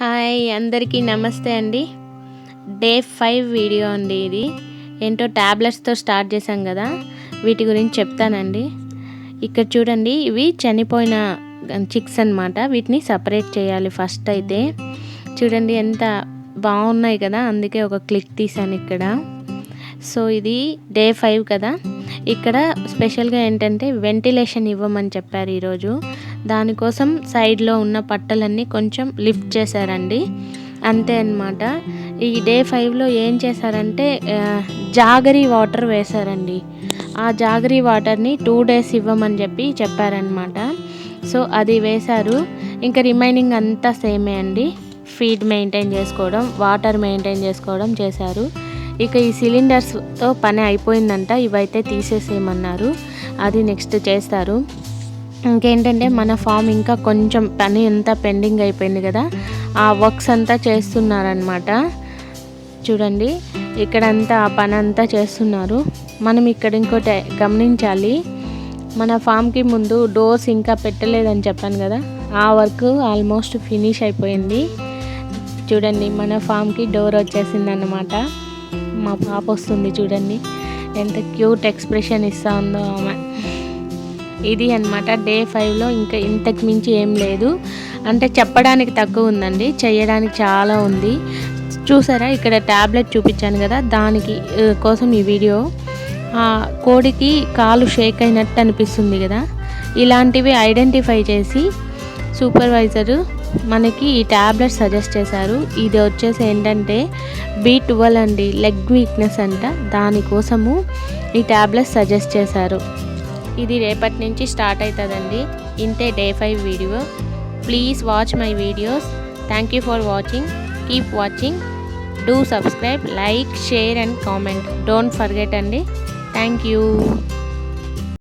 Hi అందరికీ నమస్తే అండి. డే 5 వీడియో అండి ఇది. ఏంటో ట్యాబ్లెట్స్తో స్టార్ట్ చేశాం కదా, వీటి గురించి చెప్తానండి. ఇక్కడ చూడండి, ఇవి చనిపోయిన చిక్స్ అన్నమాట. వీటిని సపరేట్ చేయాలి ఫస్ట్. అయితే చూడండి ఎంత బాగున్నాయి కదా, అందుకే ఒక క్లిక్ తీసాను ఇక్కడ. సో ఇది డే 5 కదా. ఇక్కడ స్పెషల్గా ఏంటంటే వెంటిలేషన్ ఇవ్వమని చెప్పారు ఈరోజు. దానికోసం సైడ్లో ఉన్న పట్టలన్నీ కొంచెం లిఫ్ట్ చేశారండి, అంతే అన్నమాట. ఈ డే 5లో ఏం చేశారంటే జాగరీ వాటర్ వేశారండి. ఆ జాగరీ వాటర్ని 2 days ఇవ్వమని చెప్పారనమాట. సో అది వేశారు. ఇంకా రిమైనింగ్ అంతా సేమే అండి. ఫీడ్ మెయింటైన్ చేసుకోవడం, వాటర్ మెయింటైన్ చేసుకోవడం చేశారు. ఇక ఈ సిలిండర్స్తో పని అయిపోయిందంట, ఇవైతే తీసేసేయమన్నారు. అది నెక్స్ట్ చేస్తారు. ఇంకేంటంటే మన ఫామ్ ఇంకా కొంచెం పని అంతా పెండింగ్ అయిపోయింది కదా, ఆ వర్క్స్ అంతా చేస్తున్నారనమాట. చూడండి ఇక్కడంతా ఆ పని అంతా చేస్తున్నారు. మనం ఇక్కడ ఇంకోటి గమనించాలి, మన ఫామ్కి ముందు డోర్స్ ఇంకా పెట్టలేదని చెప్పాను కదా, ఆ వర్క్ ఆల్మోస్ట్ ఫినిష్ అయిపోయింది. చూడండి మన ఫామ్కి డోర్ వచ్చేసింది అన్నమాట. మా పాప వస్తుంది చూడండి, ఎంత క్యూట్ ఎక్స్ప్రెషన్ ఇస్తూ ఉందో ఆమె. ఇది అన్నమాట డే 5లో. ఇంకా ఇంతకు మించి ఏం లేదు, అంటే చెప్పడానికి తక్కువ ఉందండి, చేయడానికి చాలా ఉంది. చూసారా ఇక్కడ ట్యాబ్లెట్ చూపించాను కదా, దానికి కోసం ఈ వీడియో. కోడికి కాలు షేక్ అయినట్టు అనిపిస్తుంది కదా, ఇలాంటివి ఐడెంటిఫై చేసి సూపర్వైజరు మనకి ఈ ట్యాబ్లెట్ సజెస్ట్ చేశారు. ఇది వచ్చేసి ఏంటంటే B12 అండి, లెగ్ వీక్నెస్ అంట, దానికోసము ఈ ట్యాబ్లెట్ సజెస్ట్ చేశారు. ఇది రేపటి నుంచి స్టార్ట్ అవుతుందండి. ఇంతే day 5 video. Please watch my videos. Thank you for watching. Keep watching. Do subscribe, like, share and comment. Don't forget అండి. Thank you.